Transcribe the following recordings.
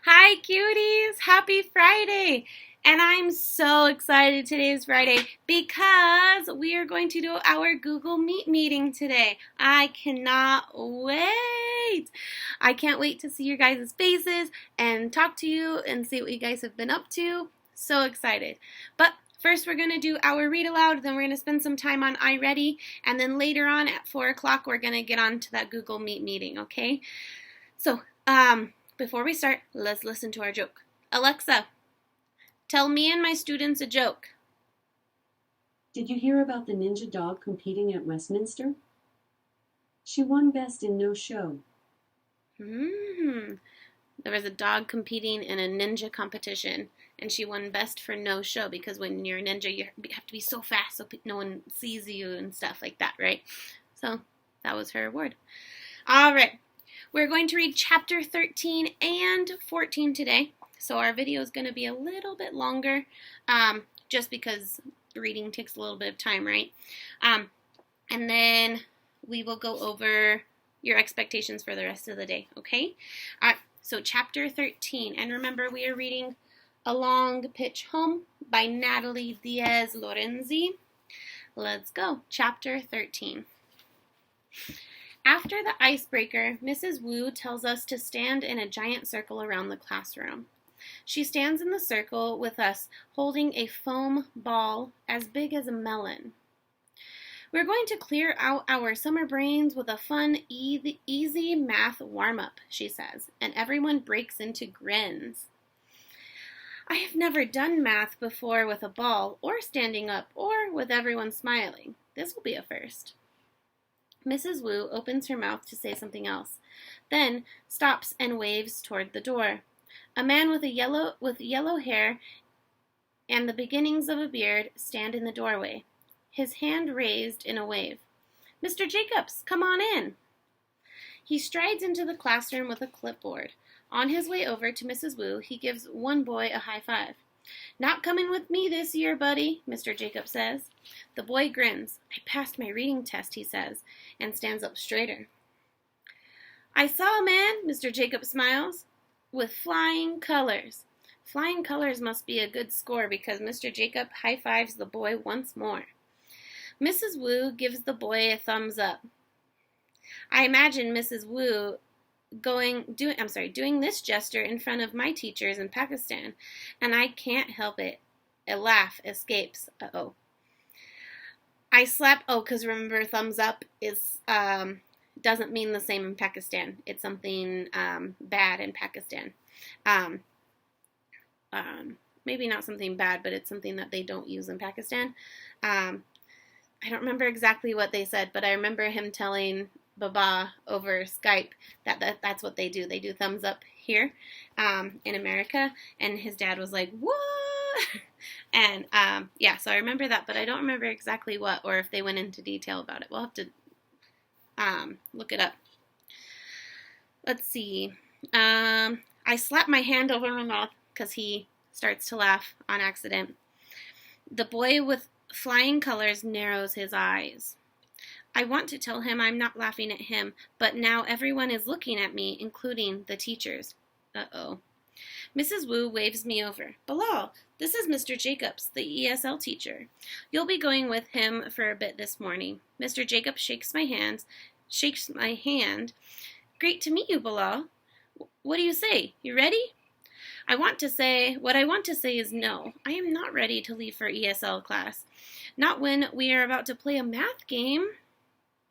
Hi, cuties! Happy Friday! And I'm so excited today is Friday because we are going to do our Google Meet meeting today. I cannot wait! I can't wait to see your guys' faces and talk to you and see what you guys have been up to. So excited. But first, we're going to do our read aloud, then we're going to spend some time on iReady, and then later on at 4 o'clock, we're going to get on to that Google Meet meeting, okay? So, before we start, let's listen to our joke. Alexa, tell me and my students a joke. Did you hear about the ninja dog competing at Westminster? She won best in no show. There was a dog competing in a ninja competition, and she won best for no show because when you're a ninja, you have to be so fast so no one sees you and stuff like that, right? So that was her award. All right. We're going to read chapter 13 and 14 today, so our video is going to be a little bit longer, just because reading takes a little bit of time, right? And then we will go over your expectations for the rest of the day, okay? All right, so chapter 13, and remember we are reading A Long Pitch Home by Natalie Lorenzi. Let's go, chapter 13. After the icebreaker, Mrs. Wu tells us to stand in a giant circle around the classroom. She stands in the circle with us, holding a foam ball as big as a melon. We're going to clear out our summer brains with a fun, easy math warm-up, she says, and everyone breaks into grins. I have never done math before with a ball, or standing up, or with everyone smiling. This will be a first. Mrs. Wu opens her mouth to say something else, then stops and waves toward the door. A man with yellow hair and the beginnings of a beard stand in the doorway, his hand raised in a wave. Mr. Jacobs, come on in. He strides into the classroom with a clipboard. On his way over to Mrs. Wu, he gives one boy a high five. Not coming with me this year, buddy, Mr. Jacobs says. The boy grins. I passed my reading test, he says, and stands up straighter. I saw a man, Mr. Jacobs smiles, with flying colors. Flying colors must be a good score because Mr. Jacob high-fives the boy once more. Mrs. Wu gives the boy a thumbs up. I imagine Mrs. Wu doing this gesture in front of my teachers in Pakistan, and I can't help it. A laugh escapes. I slap, because remember, thumbs up is, doesn't mean the same in Pakistan. It's something, bad in Pakistan. Maybe not something bad, but it's something that they don't use in Pakistan. I don't remember exactly what they said, but I remember him telling Baba over Skype that's what they do. They do thumbs up here in America, and his dad was like, what? And yeah, so I remember that, but I don't remember exactly what, or if they went into detail about it. We'll have to look it up. Let's see. I slap my hand over my mouth because he starts to laugh on accident. The boy with flying colors narrows his eyes. I want to tell him I'm not laughing at him, but now everyone is looking at me, including the teachers. Uh-oh. Mrs. Wu waves me over. Bilal, this is Mr. Jacobs, the ESL teacher. You'll be going with him for a bit this morning. Mr. Jacobs shakes my hand. Great to meet you, Bilal. What do you say? You ready? What I want to say is no. I am not ready to leave for ESL class. Not when we are about to play a math game.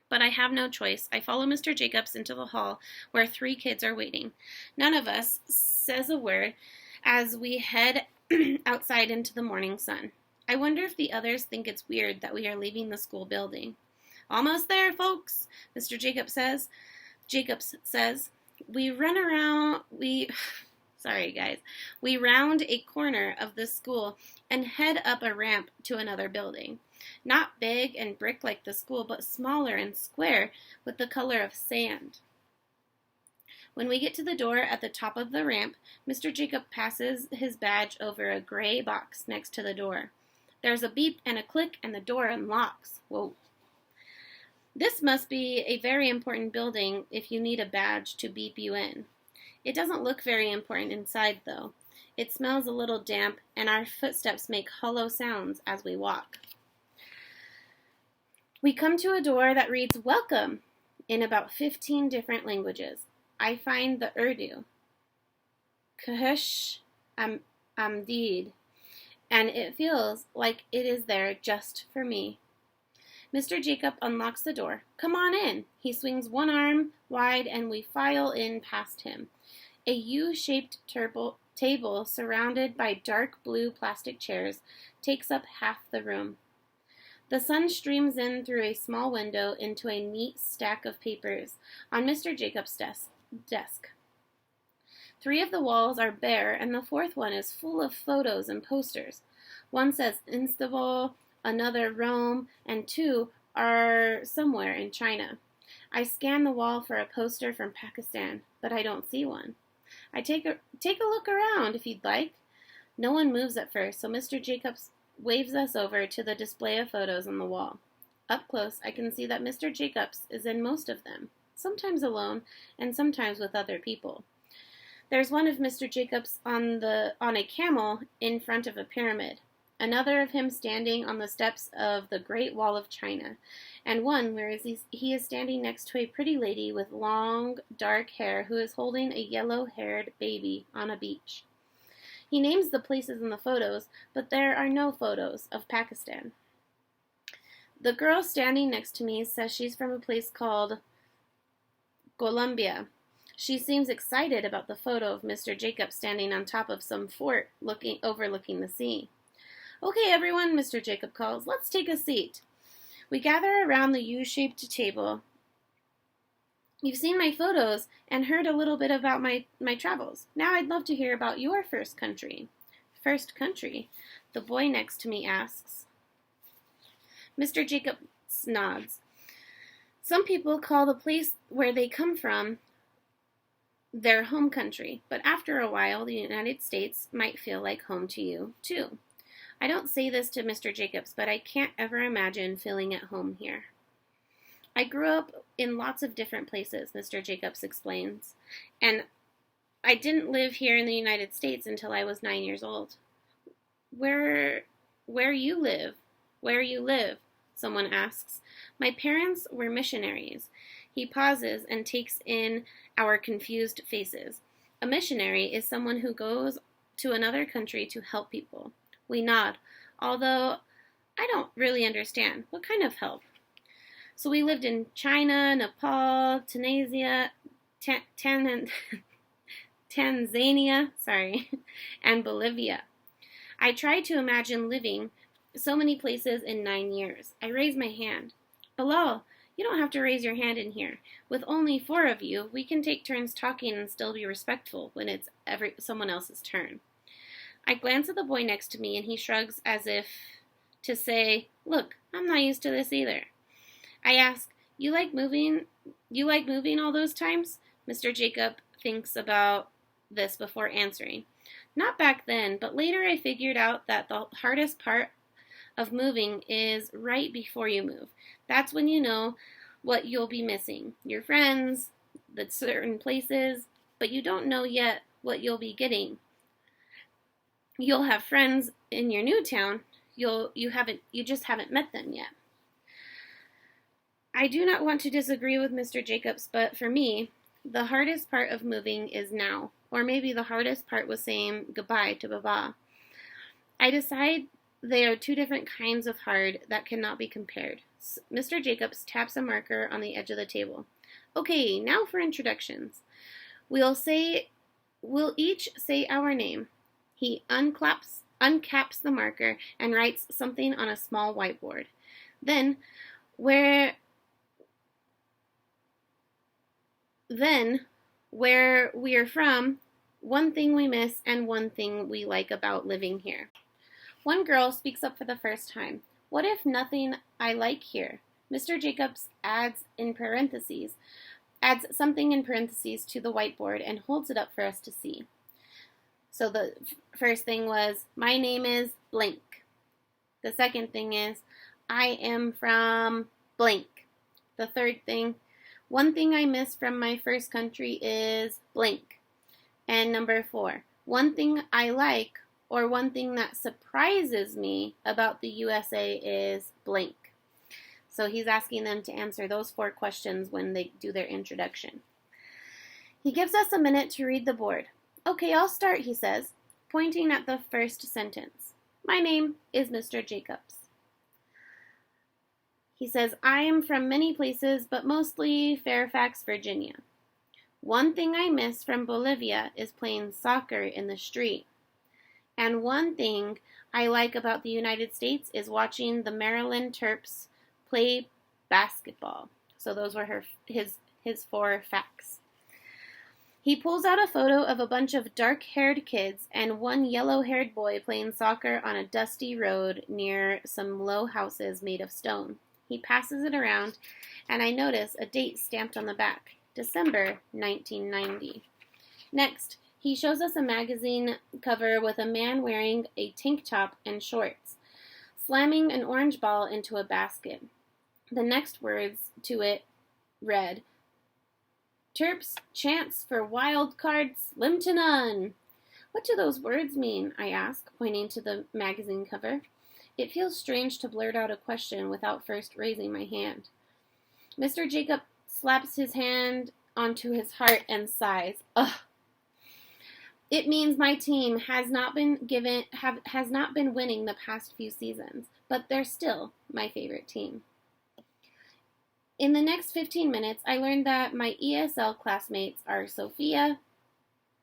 But I have no choice. I follow Mr. Jacobs into the hall where 3 kids are waiting. None of us says a word as we head outside into the morning sun. I wonder if the others think it's weird that we are leaving the school building. Almost there, folks, Mr. Jacobs says. We round a corner of the school and head up a ramp to another building. Not big and brick like the school, but smaller and square with the color of sand. When we get to the door at the top of the ramp, Mr. Jacob passes his badge over a gray box next to the door. There's a beep and a click, and the door unlocks. Whoa. This must be a very important building if you need a badge to beep you in. It doesn't look very important inside, though. It smells a little damp, and our footsteps make hollow sounds as we walk. We come to a door that reads, "Welcome," in about 15 different languages. I find the Urdu, Khush Amdeed, and it feels like it is there just for me. Mr. Jacob unlocks the door. "Come on in." He swings one arm wide and we file in past him. A U-shaped table surrounded by dark blue plastic chairs takes up half the room. The sun streams in through a small window into a neat stack of papers on Mr. Jacob's desk. 3 of the walls are bare, and the 4th one is full of photos and posters. One says Istanbul, another Rome, and 2 are somewhere in China. I scan the wall for a poster from Pakistan, but I don't see one. I take a look around if you'd like. No one moves at first, so Mr. Jacobs waves us over to the display of photos on the wall. Up close, I can see that Mr. Jacobs is in most of them, sometimes alone and sometimes with other people. There's one of Mr. Jacobs on a camel in front of a pyramid, another of him standing on the steps of the Great Wall of China, and one where he is standing next to a pretty lady with long, dark hair who is holding a yellow-haired baby on a beach. He names the places in the photos, but there are no photos of Pakistan. The girl standing next to me says she's from a place called Colombia. She seems excited about the photo of Mr. Jacob standing on top of some fort overlooking the sea. "Okay, everyone," Mr. Jacob calls, "let's take a seat." We gather around the U-shaped table. You've seen my photos and heard a little bit about my travels. Now I'd love to hear about your first country. First country? The boy next to me asks. Mr. Jacob nods. Some people call the place where they come from their home country, but after a while the United States might feel like home to you, too. I don't say this to Mr. Jacobs, but I can't ever imagine feeling at home here. I grew up in lots of different places, Mr. Jacobs explains, and I didn't live here in the United States until I was 9 years old. Where you live, someone asks. My parents were missionaries. He pauses and takes in our confused faces. A missionary is someone who goes to another country to help people. We nod, although I don't really understand. What kind of help? So we lived in China, Nepal, Tanzania, and Bolivia. I tried to imagine living so many places in 9 years. I raise my hand. Bilal, you don't have to raise your hand in here. With only 4 of you, we can take turns talking and still be respectful when it's someone else's turn. I glance at the boy next to me and he shrugs as if to say, "Look, I'm not used to this either." I ask, You like moving all those times?" Mr. Jacob thinks about this before answering. "Not back then, but later I figured out that the hardest part of moving is right before you move. That's when you know what you'll be missing. Your friends, the certain places, but you don't know yet what you'll be getting. You'll have friends in your new town. You just haven't met them yet." I do not want to disagree with Mr. Jacobs, but for me, the hardest part of moving is now, or maybe the hardest part was saying goodbye to Baba. I decide they are 2 different kinds of hard that cannot be compared. Mr. Jacobs taps a marker on the edge of the table. "Okay, now for introductions. We'll each say our name." He uncaps the marker and writes something on a small whiteboard. Then, where we are from, one thing we miss, and one thing we like about living here. One girl speaks up for the first time. "What if nothing I like here?" Mr. Jacobs adds something in parentheses to the whiteboard and holds it up for us to see. So the first thing was, "My name is blank." The second thing is, "I am from blank." The third thing, "One thing I miss from my first country is blank." And number 4, one thing I like or one thing that surprises me about the USA is blank. So he's asking them to answer those 4 questions when they do their introduction. He gives us a minute to read the board. Okay, I'll start, he says, pointing at the first sentence. My name is Mr. Jacobs. He says, I am from many places, but mostly Fairfax, Virginia. One thing I miss from Bolivia is playing soccer in the street. And one thing I like about the United States is watching the Maryland Terps play basketball. So those were his 4 facts. He pulls out a photo of a bunch of dark-haired kids and one yellow-haired boy playing soccer on a dusty road near some low houses made of stone. He passes it around, and I notice a date stamped on the back, December 1990. Next, he shows us a magazine cover with a man wearing a tank top and shorts, slamming an orange ball into a basket. The next words to it read, Terps chance for wild card slim to none. What do those words mean? I ask, pointing to the magazine cover. It feels strange to blurt out a question without first raising my hand. Mr. Jacob slaps his hand onto his heart and sighs. Ugh. It means my team has not been winning the past few seasons, but they're still my favorite team. In the next 15 minutes, I learned that my ESL classmates are Sophia,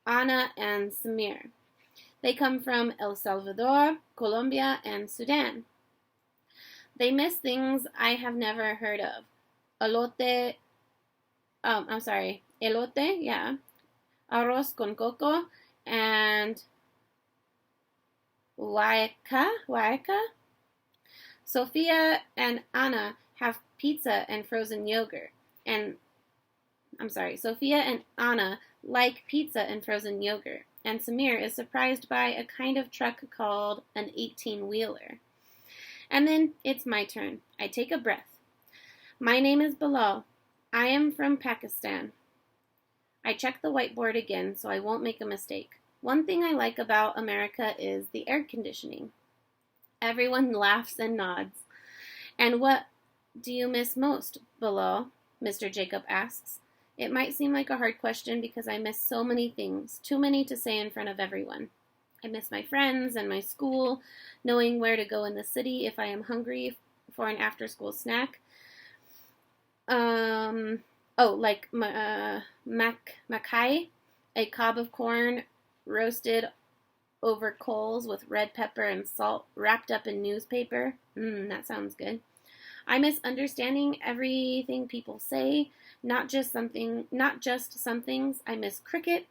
Anna, and Samir. They come from El Salvador, Colombia, and Sudan. They miss things I have never heard of. Elote, yeah. Arroz con coco, and huaca. Sophia and Anna have pizza and frozen yogurt. Sophia and Anna like pizza and frozen yogurt. And Samir is surprised by a kind of truck called an 18-wheeler. And then it's my turn. I take a breath. My name is Bilal. I am from Pakistan. I check the whiteboard again so I won't make a mistake. One thing I like about America is the air conditioning. Everyone laughs and nods. And what do you miss most, Bilal? Mr. Jacob asks. It might seem like a hard question because I miss so many things, too many to say in front of everyone. I miss my friends and my school, knowing where to go in the city if I am hungry for an after-school snack. Makai, a cob of corn roasted over coals with red pepper and salt wrapped up in newspaper. That sounds good. I miss understanding everything people say, not just some things. I miss cricket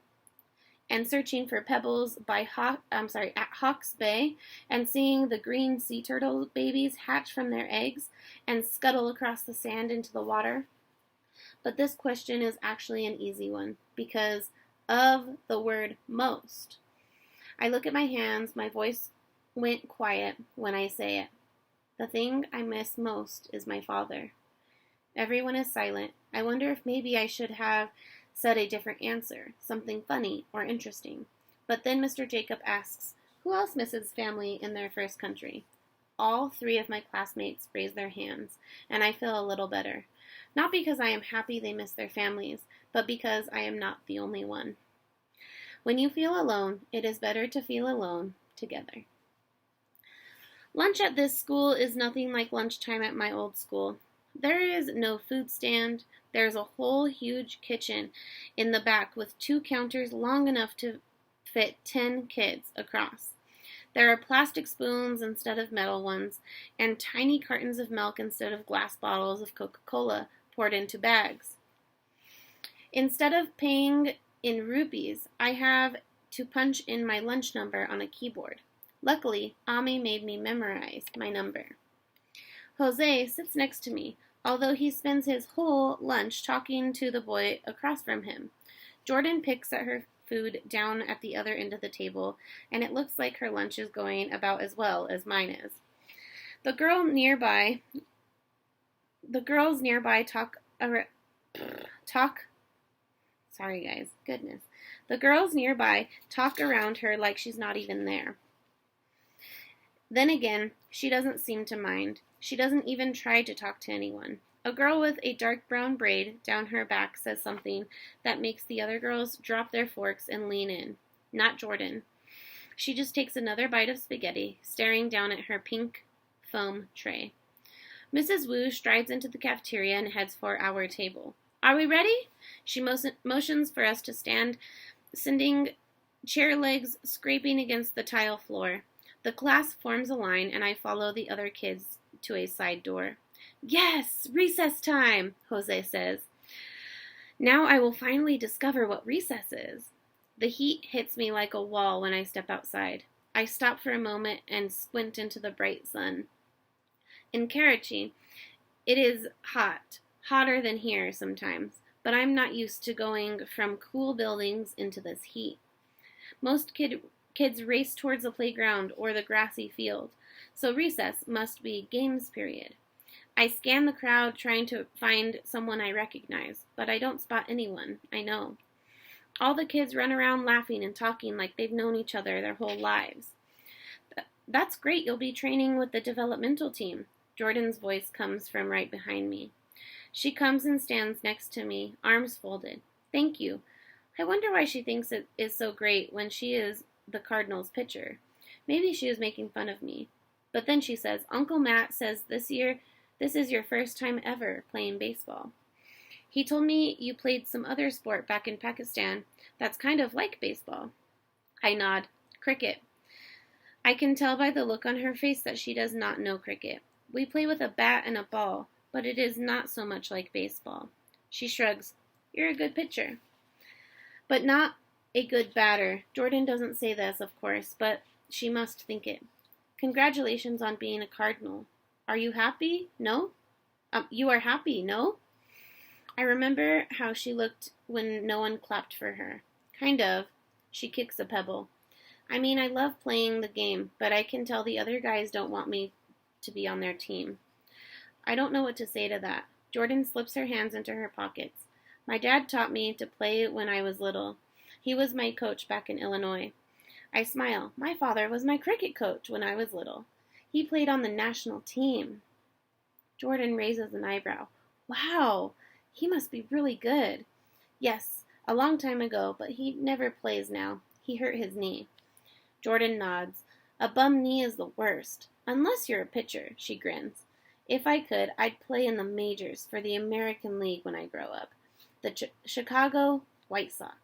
and searching for pebbles at Hawke's Bay and seeing the green sea turtle babies hatch from their eggs and scuttle across the sand into the water. But this question is actually an easy one because of the word most. I look at my hands, my voice went quiet when I say it. The thing I miss most is my father. Everyone is silent. I wonder if maybe I should have said a different answer, something funny or interesting. But then Mr. Jacob asks, who else misses family in their first country? All 3 of my classmates raise their hands, and I feel a little better. Not because I am happy they miss their families, but because I am not the only one. When you feel alone, it is better to feel alone together. Lunch at this school is nothing like lunchtime at my old school. There is no food stand. There's a whole huge kitchen in the back with 2 counters long enough to fit 10 kids across. There are plastic spoons instead of metal ones, and tiny cartons of milk instead of glass bottles of Coca-Cola poured into bags. Instead of paying in rupees, I have to punch in my lunch number on a keyboard. Luckily, Ami made me memorize my number. Jose sits next to me, although he spends his whole lunch talking to the boy across from him. Jordan picks at her food down at the other end of the table, and it looks like her lunch is going about as well as mine is. The girls nearby talk. Sorry, guys. Goodness. The girls nearby talk around her like she's not even there. Then again, she doesn't seem to mind. She doesn't even try to talk to anyone. A girl with a dark brown braid down her back says something that makes the other girls drop their forks and lean in. Not Jordan. She just takes another bite of spaghetti, staring down at her pink foam tray. Mrs. Wu strides into the cafeteria and heads for our table. Are we ready? She motions for us to stand, sending chair legs scraping against the tile floor. The class forms a line, and I follow the other kids to a side door. Yes, recess time, Jose says. Now I will finally discover what recess is. The heat hits me like a wall when I step outside. I stop for a moment and squint into the bright sun. In Karachi, it is hot, hotter than here sometimes, but I'm not used to going from cool buildings into this heat. Most kids race towards the playground or the grassy field, so recess must be games period. I scan the crowd trying to find someone I recognize, but I don't spot anyone I know. All the kids run around laughing and talking like they've known each other their whole lives. That's great, you'll be training with the developmental team. Jordan's voice comes from right behind me. She comes and stands next to me, arms folded. Thank you. I wonder why she thinks it is so great when she is the Cardinals pitcher. Maybe she is making fun of me. But then she says, Uncle Matt says this is your first time ever playing baseball. He told me you played some other sport back in Pakistan that's kind of like baseball. I nod. Cricket. I can tell by the look on her face that she does not know cricket. We play with a bat and a ball, but it is not so much like baseball. She shrugs. You're a good pitcher. But not a good batter. Jordan doesn't say this, of course, but she must think it. Congratulations on being a Cardinal. Are you happy? No? You are happy, no? I remember how she looked when no one clapped for her. Kind of. She kicks a pebble. I mean, I love playing the game, but I can tell the other guys don't want me to be on their team. I don't know what to say to that. Jordan slips her hands into her pockets. My dad taught me to play when I was little. He was my coach back in Illinois. I smile. My father was my cricket coach when I was little. He played on the national team. Jordan raises an eyebrow. Wow, he must be really good. Yes, a long time ago, but he never plays now. He hurt his knee. Jordan nods. A bum knee is the worst. Unless you're a pitcher, she grins. If I could, I'd play in the majors for the American League when I grow up. The Chicago White Sox.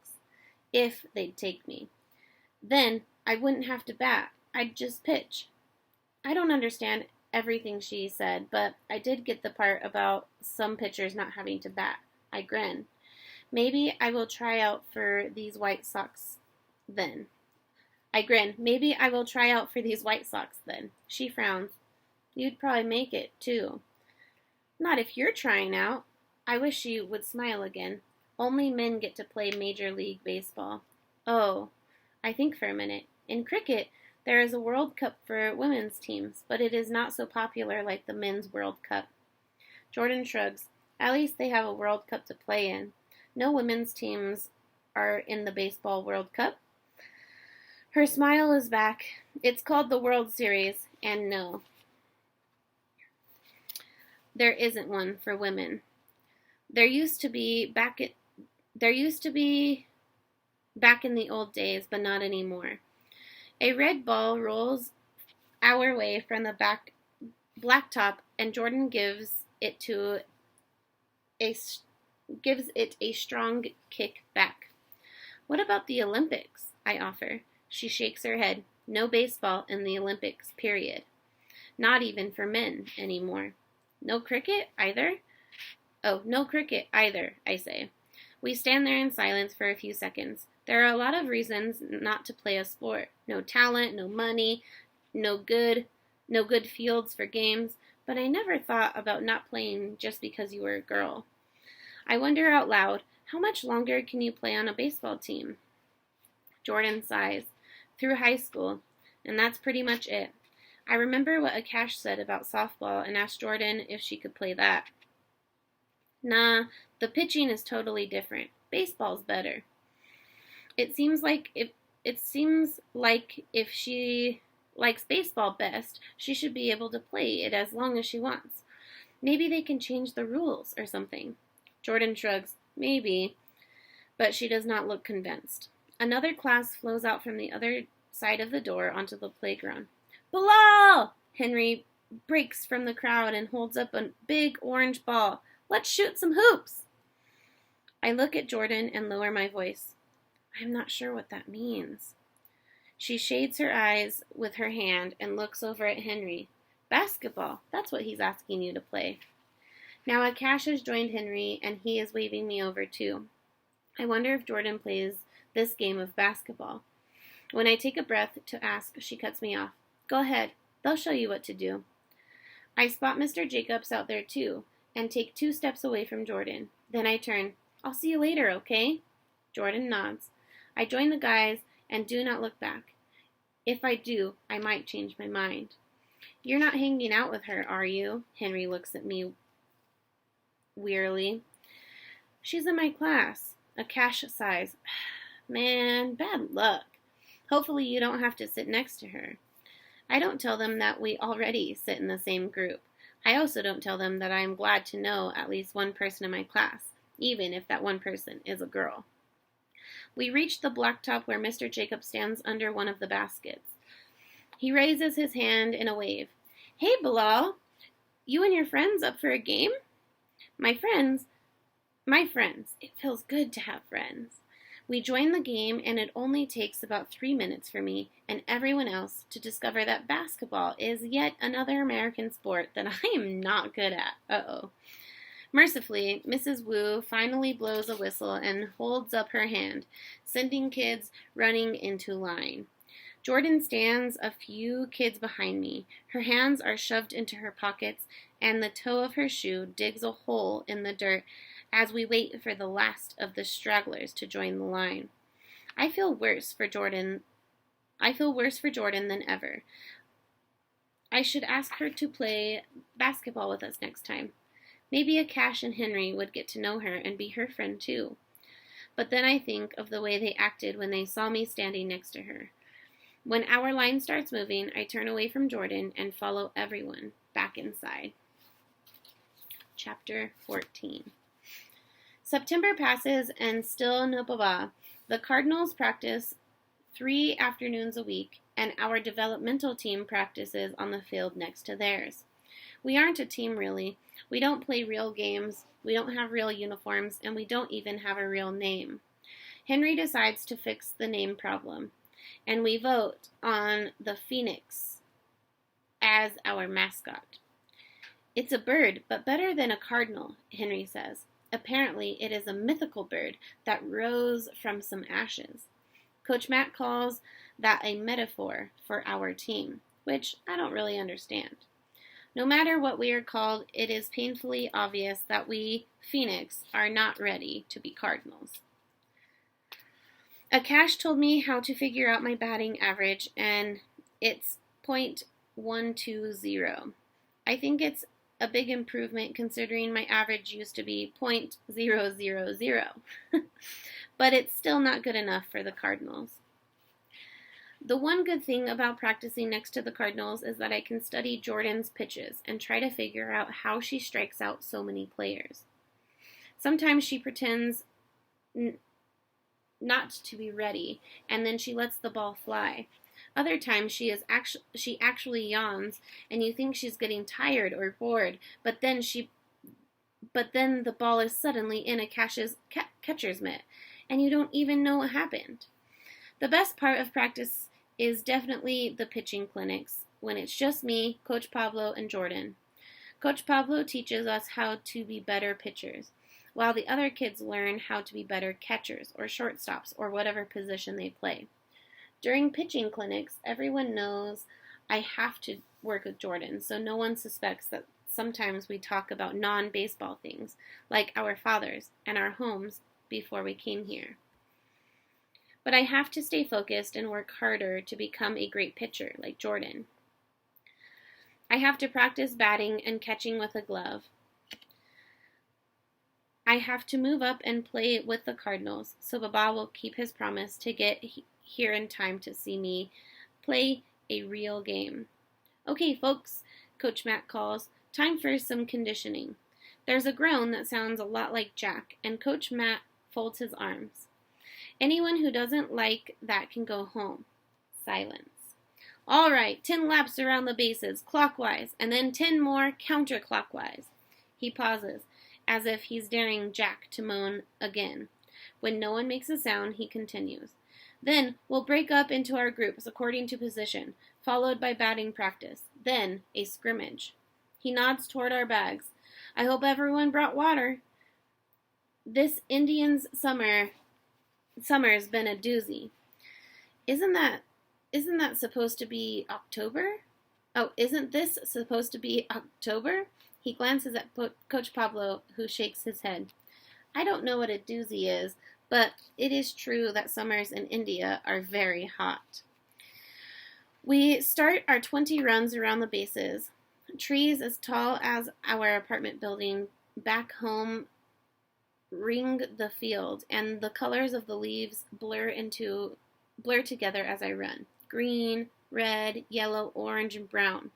If they'd take me. Then I wouldn't have to bat. I'd just pitch. I don't understand everything she said, but I did get the part about some pitchers not having to bat. I grin. Maybe I will try out for these White Sox then. I grin. Maybe I will try out for these White Sox then. She frowns. You'd probably make it, too. Not if you're trying out. I wish she would smile again. Only men get to play Major League Baseball. Oh, I think for a minute. In cricket, there is a World Cup for women's teams, but it is not so popular like the men's World Cup. Jordan shrugs. At least they have a World Cup to play in. No women's teams are in the Baseball World Cup. Her smile is back. It's called the World Series, and no, there isn't one for women. There used to be back in the old days, but not anymore. A red ball rolls our way from the blacktop, and Jordan gives it a strong kick back. What about the Olympics? I offer. She shakes her head. No baseball in the Olympics, period. Not even for men anymore. No cricket either? Oh, no cricket either, I say. We stand there in silence for a few seconds. There are a lot of reasons not to play a sport. No talent, no money, no good fields for games, but I never thought about not playing just because you were a girl. I wonder out loud, how much longer can you play on a baseball team? Jordan sighs. Through high school, and that's pretty much it. I remember what Akash said about softball and asked Jordan if she could play that. Nah, the pitching is totally different. Baseball's better. It seems like if she likes baseball best, she should be able to play it as long as she wants. Maybe they can change the rules or something. Jordan shrugs. Maybe. But she does not look convinced. Another class flows out from the other side of the door onto the playground. Bilal! Henry breaks from the crowd and holds up a big orange ball. Let's shoot some hoops! I look at Jordan and lower my voice. I'm not sure what that means. She shades her eyes with her hand and looks over at Henry. Basketball, that's what he's asking you to play. Now Akash has joined Henry and he is waving me over too. I wonder if Jordan plays this game of basketball. When I take a breath to ask, she cuts me off. Go ahead, they'll show you what to do. I spot Mr. Jacobs out there too and take 2 steps away from Jordan. Then I turn. I'll see you later, okay? Jordan nods. I join the guys and do not look back. If I do, I might change my mind. You're not hanging out with her, are you? Henry looks at me wearily. She's in my class. Akash sighs. Man, bad luck. Hopefully you don't have to sit next to her. I don't tell them that we already sit in the same group. I also don't tell them that I am glad to know at least one person in my class, even if that one person is a girl. We reach the blacktop where Mr. Jacob stands under one of the baskets. He raises his hand in a wave. Hey, Bilal, you and your friends up for a game? My friends. It feels good to have friends. We join the game, and it only takes about 3 minutes for me and everyone else to discover that basketball is yet another American sport that I am not good at. Uh-oh. Mercifully, Mrs. Wu finally blows a whistle and holds up her hand, sending kids running into line. Jordan stands a few kids behind me. Her hands are shoved into her pockets, and the toe of her shoe digs a hole in the dirt as we wait for the last of the stragglers to join the line. I feel worse for Jordan than ever. I should ask her to play basketball with us next time. Maybe Akash and Henry would get to know her and be her friend too. But then I think of the way they acted when they saw me standing next to her. When our line starts moving, I turn away from Jordan and follow everyone back inside. Chapter 14. September passes and still no Baba. The Cardinals practice 3 afternoons a week, and our developmental team practices on the field next to theirs. We aren't a team, really. We don't play real games, we don't have real uniforms, and we don't even have a real name. Henry decides to fix the name problem, and we vote on the phoenix as our mascot. It's a bird, but better than a cardinal, Henry says. Apparently, it is a mythical bird that rose from some ashes. Coach Matt calls that a metaphor for our team, which I don't really understand. No matter what we are called, it is painfully obvious that we, Phoenix, are not ready to be Cardinals. Akash told me how to figure out my batting average, and it's .120. I think it's a big improvement considering my average used to be .000. But it's still not good enough for the Cardinals. The one good thing about practicing next to the Cardinals is that I can study Jordan's pitches and try to figure out how she strikes out so many players. Sometimes she pretends not to be ready, and then she lets the ball fly. Other times she actually yawns, and you think she's getting tired or bored, but then the ball is suddenly in a catcher's mitt, and you don't even know what happened. The best part of practice is definitely the pitching clinics, when it's just me, Coach Pablo, and Jordan. Coach Pablo teaches us how to be better pitchers, while the other kids learn how to be better catchers or shortstops or whatever position they play. During pitching clinics, everyone knows I have to work with Jordan, so no one suspects that sometimes we talk about non-baseball things, like our fathers and our homes before we came here. But I have to stay focused and work harder to become a great pitcher like Jordan. I have to practice batting and catching with a glove. I have to move up and play with the Cardinals, so Baba will keep his promise to get here in time to see me play a real game. Okay, folks, Coach Matt calls. Time for some conditioning. There's a groan that sounds a lot like Jack, and Coach Matt folds his arms. Anyone who doesn't like that can go home. Silence. All right, 10 laps around the bases, clockwise, and then 10 more counterclockwise. He pauses, as if he's daring Jack to moan again. When no one makes a sound, he continues. Then we'll break up into our groups according to position, followed by batting practice. Then a scrimmage. He nods toward our bags. I hope everyone brought water. This Indian's summer's been a doozy. Isn't that supposed to be October? Oh, isn't this supposed to be October? He glances at Coach Pablo, who shakes his head. I don't know what a doozy is, but it is true that summers in India are very hot. We start our 20 runs around the bases. Trees as tall as our apartment building back home ring the field, and the colors of the leaves blur together as I run. Green, red, yellow, orange, and brown.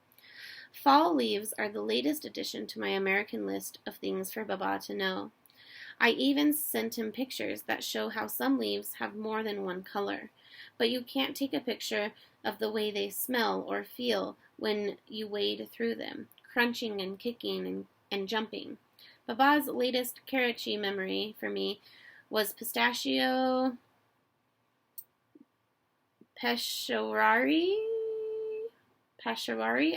Fall leaves are the latest addition to my American list of things for Baba to know. I even sent him pictures that show how some leaves have more than one color, but you can't take a picture of the way they smell or feel when you wade through them, crunching and kicking and jumping. Baba's latest Karachi memory for me was pistachio Peshawari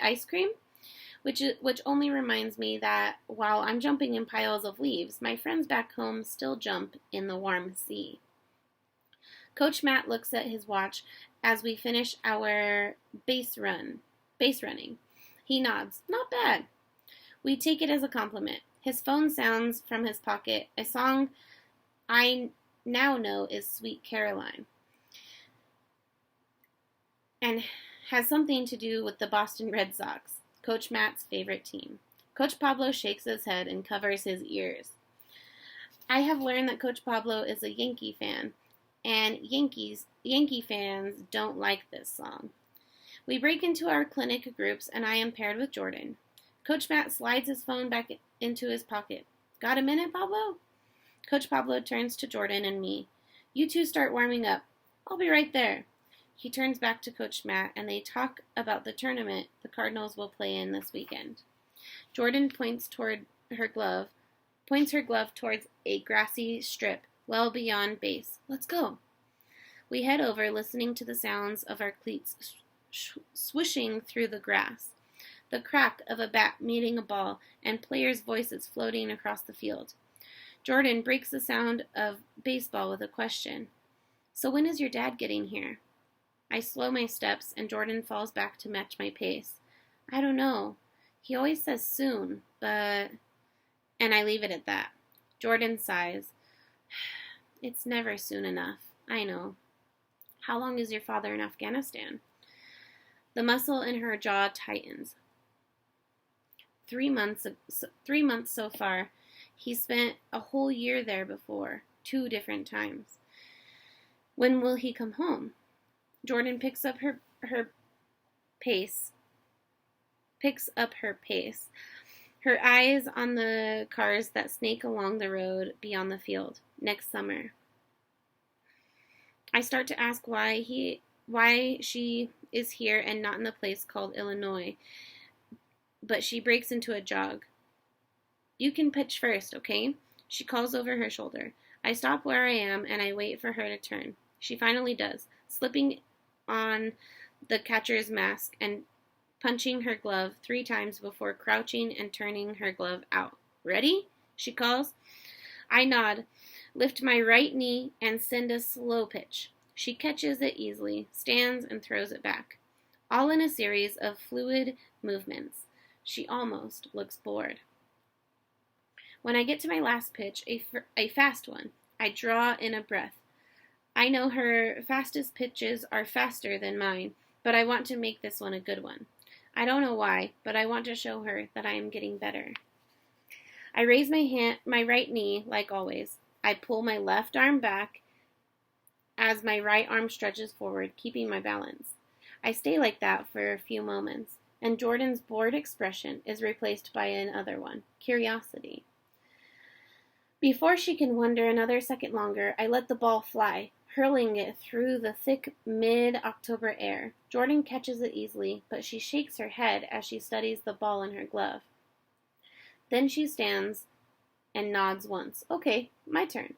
ice cream, which only reminds me that while I'm jumping in piles of leaves, my friends back home still jump in the warm sea. Coach Matt looks at his watch as we finish our base running. He nods. Not bad. We take it as a compliment. His phone sounds from his pocket. A song I now know is Sweet Caroline, and has something to do with the Boston Red Sox, Coach Matt's favorite team. Coach Pablo shakes his head and covers his ears. I have learned that Coach Pablo is a Yankee fan, and Yankee fans don't like this song. We break into our clinic groups, and I am paired with Jordan. Coach Matt slides his phone back into his pocket. Got a minute, Pablo? Coach Pablo turns to Jordan and me. You two start warming up. I'll be right there. He turns back to Coach Matt, and they talk about the tournament the Cardinals will play in this weekend. Jordan points her glove towards a grassy strip well beyond base. Let's go. We head over, listening to the sounds of our cleats swishing through the grass, the crack of a bat meeting a ball, and players' voices floating across the field. Jordan breaks the sound of baseball with a question. So when is your dad getting here? I slow my steps, and Jordan falls back to match my pace. I don't know. He always says soon, but... And I leave it at that. Jordan sighs. It's never soon enough. I know. How long is your father in Afghanistan? The muscle in her jaw tightens. 3 months so far. He spent a whole year there before, 2 different times. When will he come home? Jordan picks up her pace. Her eyes on the cars that snake along the road beyond the field. Next summer. I start to ask why she is here and not in the place called Illinois, but she breaks into a jog. You can pitch first, okay? She calls over her shoulder. I stop where I am and I wait for her to turn. She finally does, slipping on the catcher's mask and punching her glove 3 times before crouching and turning her glove out. Ready? She calls. I nod, lift my right knee, and send a slow pitch. She catches it easily, stands, and throws it back, all in a series of fluid movements. She almost looks bored. When I get to my last pitch, a fast one, I draw in a breath. I know her fastest pitches are faster than mine, but I want to make this one a good one. I don't know why, but I want to show her that I am getting better. I raise my right knee like always. I pull my left arm back as my right arm stretches forward, keeping my balance. I stay like that for a few moments, and Jordan's bored expression is replaced by another one, curiosity. Before she can wonder another second longer, I let the ball fly, hurling it through the thick mid-October air. Jordan catches it easily, but she shakes her head as she studies the ball in her glove. Then she stands and nods once. Okay, my turn.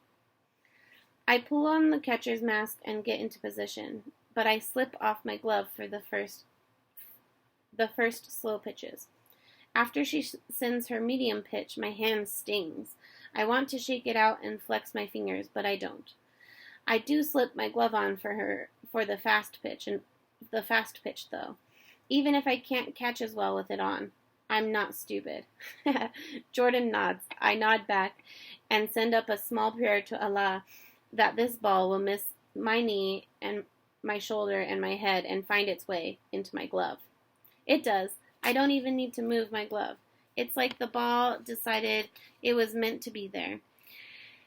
I pull on the catcher's mask and get into position, but I slip off my glove for the first slow pitches. After she sends her medium pitch, my hand stings. I want to shake it out and flex my fingers, but I don't. I do slip my glove on for the fast pitch though. Even if I can't catch as well with it on, I'm not stupid. Jordan nods. I nod back and send up a small prayer to Allah that this ball will miss my knee and my shoulder and my head and find its way into my glove. It does. I don't even need to move my glove. It's like the ball decided it was meant to be there.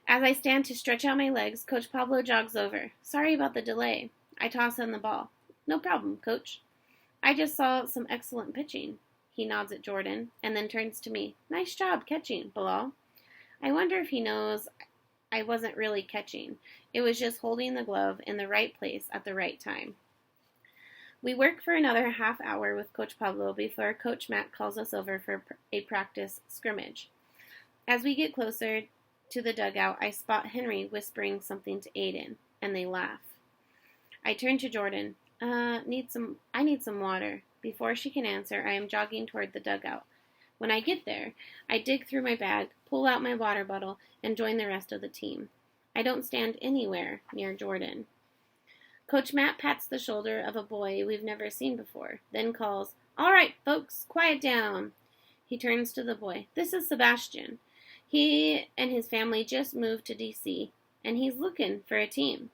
As I stand to stretch out my legs, Coach Pablo jogs over. Sorry about the delay. I toss in the ball. No problem, Coach. I just saw some excellent pitching. He nods at Jordan and then turns to me. Nice job catching, Bilal. I wonder if he knows I wasn't really catching. It was just holding the glove in the right place at the right time. We work for another half hour with Coach Pablo before Coach Matt calls us over for a practice scrimmage. As we get closer to the dugout, I spot Henry whispering something to Aiden, and they laugh. I turn to Jordan. I need some water. Before she can answer, I am jogging toward the dugout. When I get there, I dig through my bag, pull out my water bottle, and join the rest of the team. I don't stand anywhere near Jordan. Coach Matt pats the shoulder of a boy we've never seen before, then calls, All right, folks, quiet down. He turns to the boy. This is Sebastian. He and his family just moved to D.C., and he's looking for a team.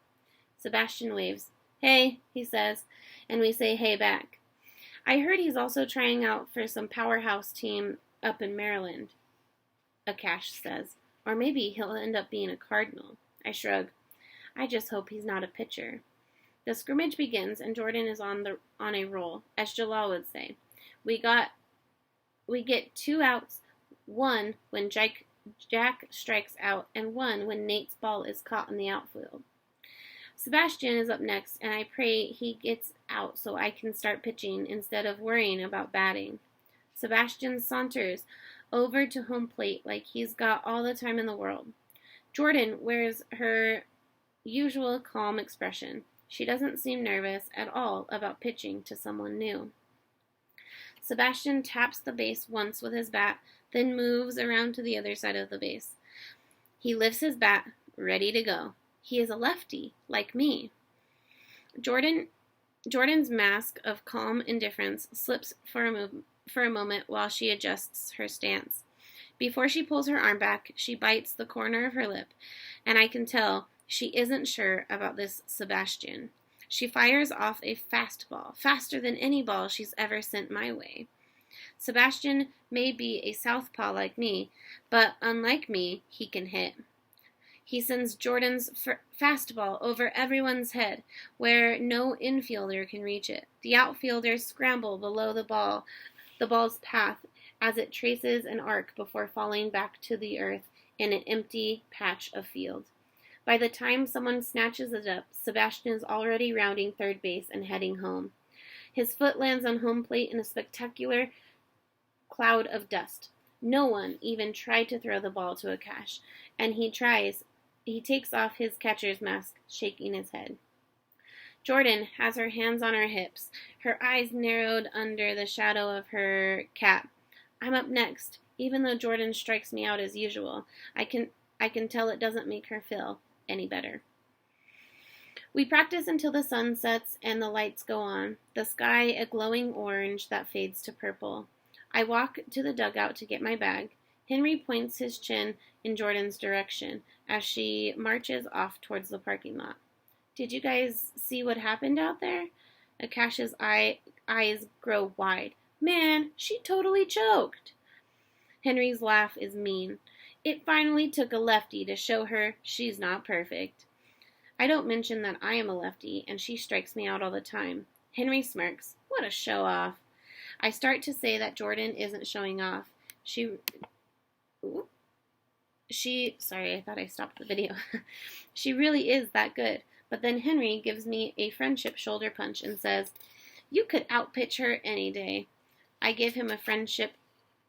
Sebastian waves. Hey, he says, and we say hey back. I heard he's also trying out for some powerhouse team up in Maryland, Akash says. Or maybe he'll end up being a Cardinal. I shrug. I just hope he's not a pitcher. The scrimmage begins, and Jordan is on a roll, as Jalal would say. We get 2 outs, one when Jack strikes out, and one when Nate's ball is caught in the outfield. Sebastian is up next, and I pray he gets out so I can start pitching instead of worrying about batting. Sebastian saunters over to home plate like he's got all the time in the world. Jordan wears her usual calm expression. She doesn't seem nervous at all about pitching to someone new. Sebastian taps the base once with his bat, then moves around to the other side of the base. He lifts his bat, ready to go. He is a lefty, like me. Jordan's mask of calm indifference slips for a moment while she adjusts her stance. Before she pulls her arm back, she bites the corner of her lip, and I can tell she isn't sure about this Sebastian. She fires off a fastball, faster than any ball she's ever sent my way. Sebastian may be a southpaw like me, but unlike me, he can hit. He sends Jordan's fastball over everyone's head, where no infielder can reach it. The outfielders scramble below the ball's path as it traces an arc before falling back to the earth in an empty patch of field. By the time someone snatches it up, Sebastian is already rounding third base and heading home. His foot lands on home plate in a spectacular cloud of dust. No one even tried to throw the ball to Akash, and he takes off his catcher's mask, shaking his head. Jordan has her hands on her hips, her eyes narrowed under the shadow of her cap. I'm up next. Even though Jordan strikes me out as usual, I can tell it doesn't make her feel any better. We practice until the sun sets and the lights go on, the sky a glowing orange that fades to purple. I walk to the dugout to get my bag. Henry points his chin in Jordan's direction as she marches off towards the parking lot. Did you guys see what happened out there? Akash's eyes grow wide. Man, she totally choked. Henry's laugh is mean. It finally took a lefty to show her she's not perfect. I don't mention that I am a lefty, and she strikes me out all the time. Henry smirks. What a show-off. I start to say that Jordan isn't showing off. Sorry, I thought I stopped the video. She really is that good. But then Henry gives me a friendship shoulder punch and says, you could outpitch her any day. I give him a friendship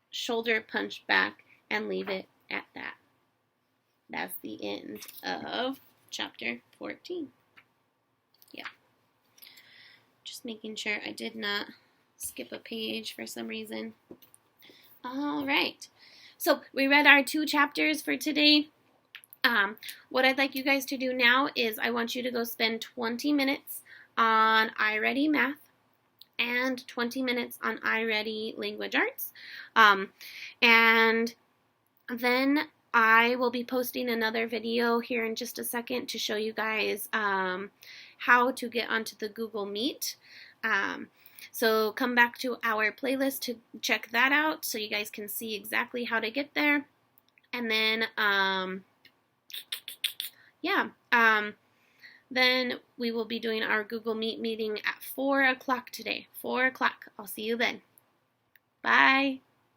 shoulder punch back and leave it at that. That's the end of chapter 14. Yeah. Just making sure I did not skip a page for some reason. All right. So we read our 2 chapters for today. What I'd like you guys to do now is I want you to go spend 20 minutes on iReady Math and 20 minutes on iReady Language Arts. And then I will be posting another video here in just a second to show you guys how to get onto the Google Meet. So come back to our playlist to check that out so you guys can see exactly how to get there. And then, then we will be doing our Google Meet meeting at 4 o'clock today. 4 o'clock. I'll see you then. Bye.